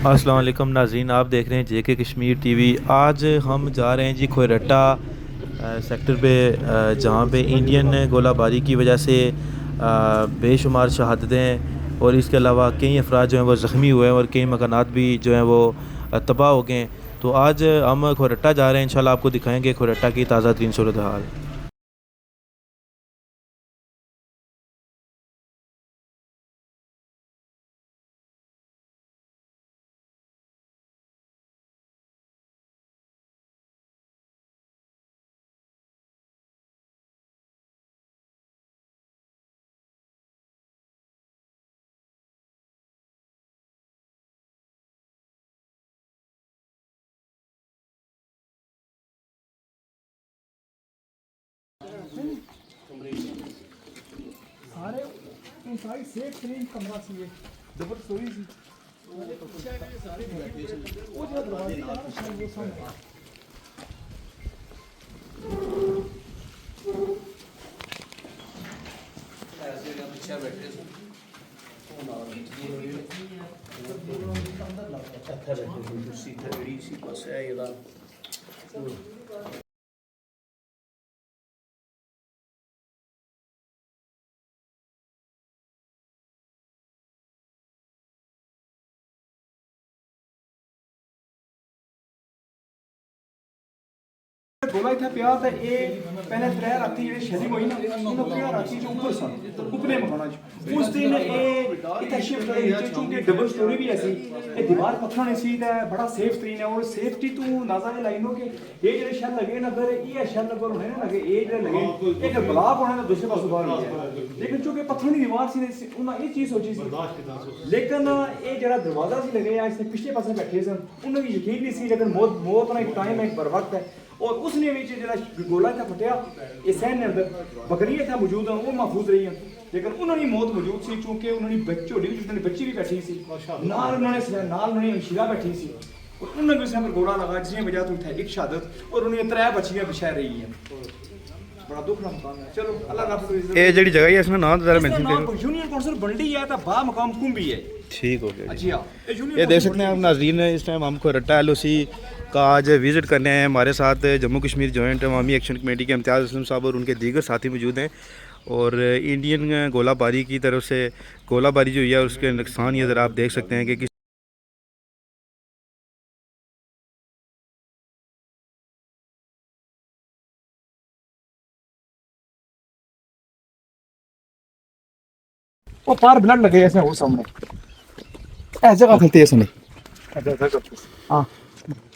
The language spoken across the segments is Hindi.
अस्सलाम वालेकुम नाज़रीन, आप देख रहे हैं जेके कश्मीर टीवी। आज हम जा रहे हैं जी खोरट्टा सेक्टर पे, जहाँ पे इंडियन गोलाबारी की वजह से बेशुमार शहादतें और इसके अलावा कई अफराद जो हैं वो ज़ख्मी हुए हैं और कई मकानात भी जो हैं वो तबाह हो गए हैं। तो आज हम खोरट्टा जा रहे हैं, इंशाल्लाह आपको दिखाएंगे खोरट्टा की ताज़ा तरीन सूरत हाल। सारे इंसाइड सेफ क्लीन कमरा सी है डबल स्टोरी सी वो जो दरवाजे का ना शायद वो सामने ऐसे का पीछे बैठे अंदर लगा अच्छा बैठे कुर्सी थड़ी सी बस है ये गोला इतना प्यार था ये पहले त्रै राती जेह्ड़ी शेडिंग होई ना उन्होंने प्यार राती जो ऊपर सन उपरे मकाना उस दिन ये इतना शिफ्ट होई चूंकि डबल स्टोरी भी ऐसी ये दीवार पत्थर ने सी है बड़ा सेफ तरीन है और सेफ्टी तू अंदाजा ये लाई लो कि ये जेह्ड़े शैल लगे ना अगर ये शैल लगे होने ना लगे ये जेह्ड़े लगे एक ब्लॉक होने ना दूसरे पासों बाहर हो गया लेकिन चूंकि पत्थर की दीवार सी उन्होंने ये चीज सोची सी लेकिन ये जेह्ड़ा दरवाजा सी लगे या इसने पिछले पासे बैठे सन उन्हें यकीन नहीं सी लेकिन मौत ना एक टाइम है एक बर वक्त है और उसने भी जो गोला था फटिया ये सहन ने अंदर बकरियां था मौजूद हैं वो महफूज रही हैं लेकिन उन्होंने मौत मौजूद सी चूंकि उन्होंने बच्चों उन्होंने बच्ची भी बैठी सी नाल उन्होंने शीला बैठी सी और उन्होंने भी उसने पर गोला लगा जिसकी वजह तो एक शहादत और उन्हें त्रै बच्चियां बिछा रही हैं बड़ा दुख ना मकान है चलो अल्लाह रब ये जड़ी जगह है इसमें नाम जरा मेंशन करो। यूनियन काउंसिल बंडी है तो बा मकाम कुंभी है ठीक हो गया अच्छी हाँ ये देख सकते हैं आप नाज़रीन, इस टाइम हम खोरट्टा एलओसी का आज विज़िट करने हैं। हमारे साथ जम्मू कश्मीर जॉइंट अवामी एक्शन कमेटी के इम्तियाज़ असलम साहब और उनके दीगर साथी मौजूद हैं। और इंडियन गोलाबारी की तरफ से गोलाबारी जो हुई है उसके नुकसान ये ज़रा आप देख सकते हैं कि वो पार ब्लड लगे ऐसे वो सामने ऐसी जगह खलते हैं इसने हाँ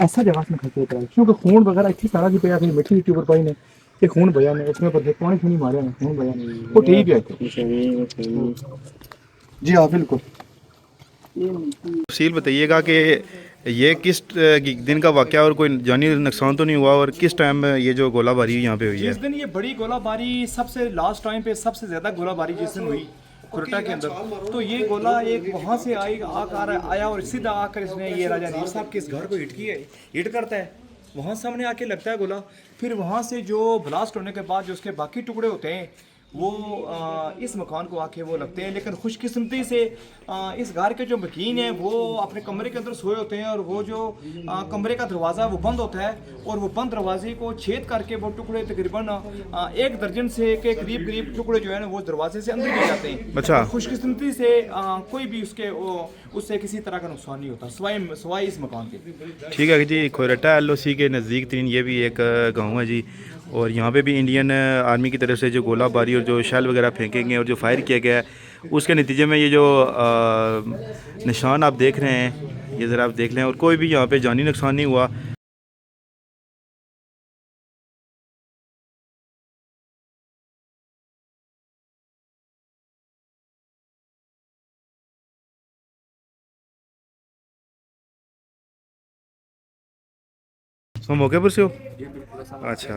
ऐसा जगह में खलते हैं क्योंकि खून वगैरह इतनी सारा की पे मिट्टी के ऊपर पाई ने ये खून बया ने उसमें पर पानी खूनी मारे हैं खून बया ने वो ठीक है जी हाँ बिल्कुल। तफसील बताइएगा कि ये किस दिन का वाक़या और कोई जानी नुकसान तो नहीं हुआ और किस टाइम ये जो गोलाबारी यहाँ पे हुई है। जिस दिन ये बड़ी गोलाबारी सबसे लास्ट टाइम पे सबसे ज्यादा गोलाबारी जिस दिन हुई खुरटा के अंदर तो ये गोला एक वहाँ से आकर आया और सीधा आकर इसने ये राजा नीर साहब के इस घर को हिट किया हिट करता है वहाँ सामने आके लगता है गोला फिर वहाँ से जो ब्लास्ट होने के बाद जो उसके बाकी टुकड़े होते हैं वो इस मकान को आके वो लगते हैं लेकिन खुशकिस्मती से इस घर के जो मकीन हैं वो अपने कमरे के अंदर सोए होते हैं और वो जो कमरे का दरवाज़ा वो बंद होता है और वो बंद दरवाजे को छेद करके वो टुकड़े तकरीबन 1 दर्जन से के करीब करीब टुकड़े जो है ना वो दरवाजे से अंदर भी जाते हैं। अच्छा, खुशकिस्मती से कोई भी उससे किसी तरह का नुकसान नहीं होता सवाई इस मकान के। ठीक है जी, खोरट्टा एलओसी के नज़दीक तीन ये भी एक गाँव है जी और यहाँ पे भी इंडियन आर्मी की तरफ से जो गोलाबारी और जो शेल वगैरह फेंकेंगे और जो फायर किया गया है उसके नतीजे में ये जो निशान आप देख रहे हैं ये ज़रा आप देख लें और कोई भी यहाँ पे जानी नुकसान नहीं हुआ। तो मौके पर से हो? अच्छा,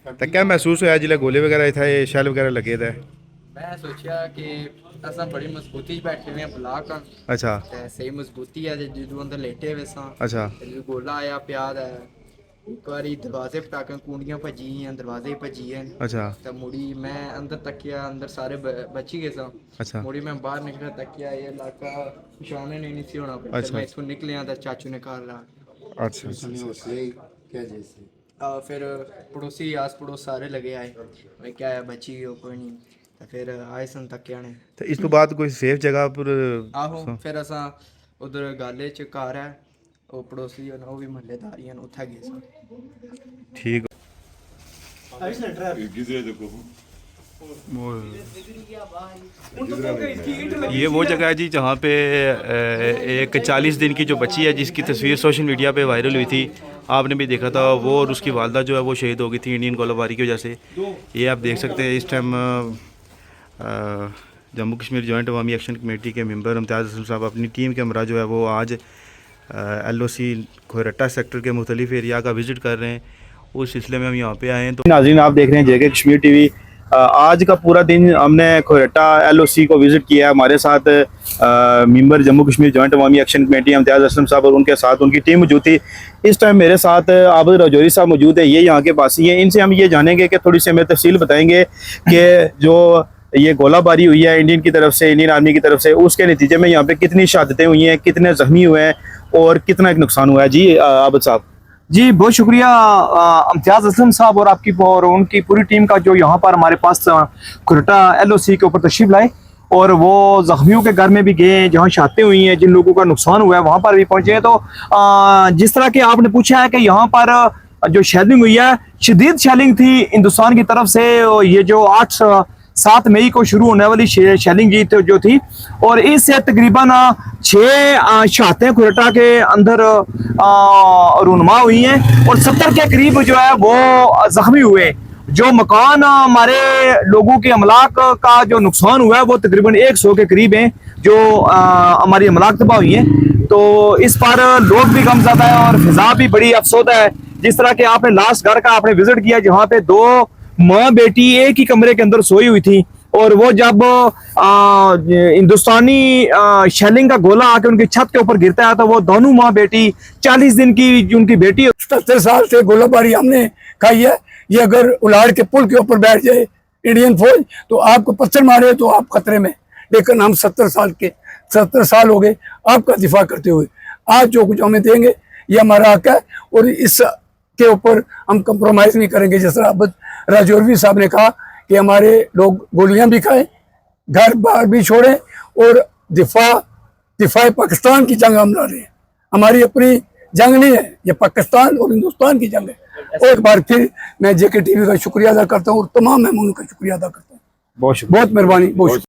तो क्या महसूस होया जिले गोले वगैरह थे शैल वगैरह लगे थे? मैं सोचा कि असां बड़ी मजबूती बैठे हुए हैं ब्लॉक। अच्छा, सही मजबूती है जो अंदर लेटे हुए सा। अच्छा, गोला आया प्याद है एक बारी दरवाजे पटाके कुंडियां भजी हैं, दरवाजे भजी हैं। अच्छा तो मुड़ी मैं अंदर तकिया, अंदर सारे बची गए सा। अच्छा मुड़ी मैं बाहर निकला, तकिया ये इलाका पहचाने नहीं सी होना। फिर अच्छा। मैं इथों निकलिया तो चाचू ने घर ला। अच्छा फिर पड़ोसी आस पड़ोस सारे लगे आए, मैं क्या है बची हो कोई नहीं। तो फिर आए सन तकिया ने। तो इस तो बाद कोई सेफ जगह पर आहो फिर असा उधर गाले च घर है, वो पड़ोसी है ना, वो भी महल्लेदारी हैं, उत्थे गए सन। ठीक ये वो जगह है जी जहाँ पे एक 40 दिन की जो बच्ची है जिसकी तस्वीर सोशल मीडिया पे वायरल हुई थी, आपने भी देखा था। वो और उसकी वालदा जो है वो शहीद हो गई थी इंडियन गोलाबारी की वजह से। ये आप देख सकते हैं इस टाइम जम्मू कश्मीर जॉइंट अवामी एक्शन कमेटी के मेंबर इम्तियाज़ असलम साहब अपनी टीम के हमरा जो है वो आज LOC खोरट्टा सेक्टर के मुख्तलिफ एरिया का विज़िट कर रहे हैं। उस सिलसिले में हम यहाँ पे आए हैं। तो नाज़रीन आप देख रहे हैं JK कश्मीर TV। आज का पूरा दिन हमने खोरट्टा LOC को विज़िट किया है। हमारे साथ मेंबर जम्मू कश्मीर जॉइंट अवामी एक्शन कमेटी इम्तियाज़ असलम साहब और उनके साथ उनकी टीम मौजूद थी। इस टाइम मेरे साथ आबिद रजौरी साहब मौजूद है, ये यहाँ के बासी हैं। इनसे हम ये जानेंगे कि थोड़ी सी हमें तफसील बताएंगे कि जो ये गोलाबारी हुई है इंडियन की तरफ से, इंडियन आर्मी की तरफ से, उसके नतीजे में यहाँ पे कितनी शहादतें हुई हैं, कितने जख्मी हुए हैं और कितना एक नुकसान हुआ है। जी आबिद साहब। जी बहुत शुक्रिया इम्तियाज़ असलम साहब और आपकी और उनकी पूरी टीम का, जो यहाँ पर हमारे पास खोरट्टा LOC के ऊपर तशरीफ लाए और वो जख्मियों के घर में भी गए हैं, जहाँ शहादतें हुई हैं, जिन लोगों का नुकसान हुआ है वहाँ पर भी पहुँचे हैं। तो जिस तरह के आपने पूछा है कि यहाँ पर जो शेलिंग हुई है, शदीद शेलिंग थी हिंदुस्तान की तरफ से। ये जो 7 मई को शुरू होने वाली शेलिंग जी जो थी, और इससे तकरीबन 6 शहादतें खोरट्टा के अंदर रूनुमा हुई हैं और 70 के करीब जो है वो जख्मी हुए। जो मकान हमारे लोगों के अमलाक का जो नुकसान हुआ है वो तकरीबन 100 के करीब हैं, जो हमारी अमलाक तबाह हुई है। तो इस पर लोग भी गमज़दा है और फिजा भी बड़ी अफसोदा है। जिस तरह के आपने लास्ट घर का आपने विजिट किया, जहाँ पे 2 माँ बेटी एक ही कमरे के अंदर सोई हुई थी, और वो जब हिंदुस्तानी शेलिंग का गोला आके उनकी छत के ऊपर गिरता है तो वो दोनों माँ बेटी 40 दिन की उनकी बेटी 70 साल से गोलाबारी हमने खाई है। ये अगर उलाड़ के पुल के ऊपर बैठ जाए इंडियन फौज तो आपको पत्थर मारे तो आप खतरे में, लेकिन हम 70 साल हो गए आपका दिफा करते हुए। आज जो कुछ हमें देंगे ये हमारा हक है और इस के ऊपर हम कंप्रोमाइज नहीं करेंगे। जिस तरह आबिद रजौरी साहब ने कहा कि हमारे लोग गोलियां भी खाएं, घर बार भी छोड़ें और दिफा पाकिस्तान की जंग हम लड़ रहे हैं। हमारी अपनी जंग नहीं है, ये पाकिस्तान और हिंदुस्तान की जंग है। और एक बार फिर मैं JK TV का शुक्रिया अदा करता हूँ और तमाम मेहमानों का शुक्रिया अदा करता हूँ। बहुत मेहरबानी, बहुत